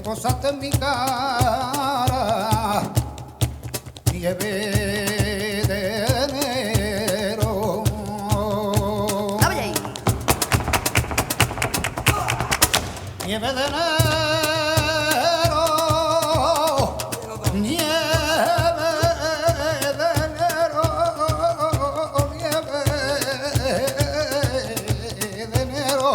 posaste en mi cara, nieve de enero. Nieve de enero, nieve de enero, nieve de enero.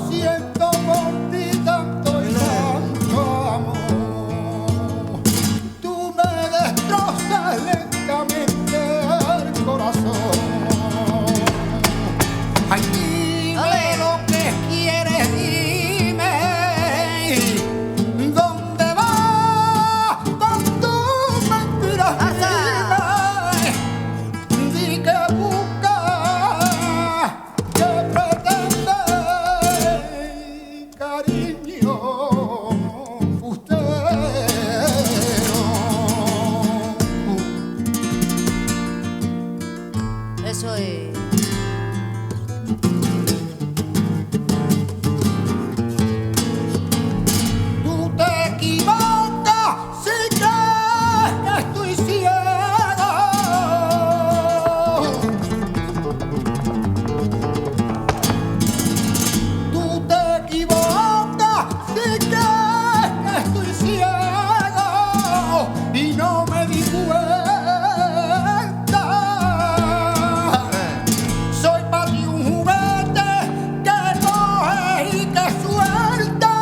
Siento por ti tanto y tanto amor. Tú me destrozas lentamente el corazón. Ay, dime lo que quieres, dime. ¿Dónde vas con tus mentiras? Dime, di que buscas, que pretendes. Cariño, usted eso es. Tú te equivocas si crees que estoy ciego. Tú te equivocas si crees que estoy ciego y no me di cuenta. Soy para ti un juguete que coge y que suelta.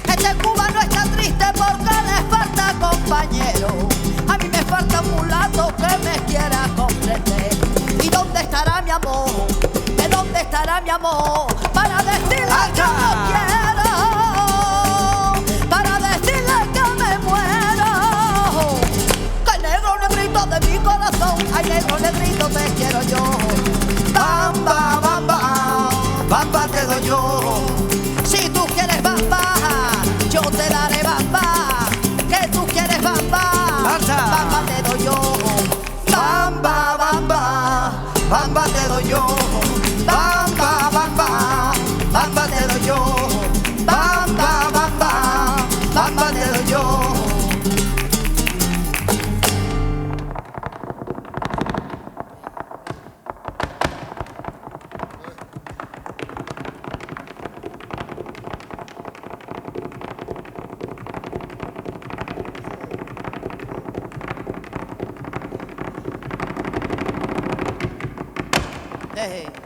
Este cubano está triste porque le falta compañero. A mí me falta un mulato que me quiera comprender. ¿Y dónde estará mi amor? ¿De dónde estará mi amor? Para decirle que lo quiero, para decirle que me muero. Que negro negrito de mi corazón, ay negro negrito te quiero yo. Bamba, bamba, bamba te doy yo. Si tú quieres bamba, yo te daré bamba. Que tú quieres bamba, bamba te doy yo. Bamba, bamba, bamba te doy yo. Bamba, bamba, bamba te doy yo. Bamba, bamba, bamba te doy yo. Hey.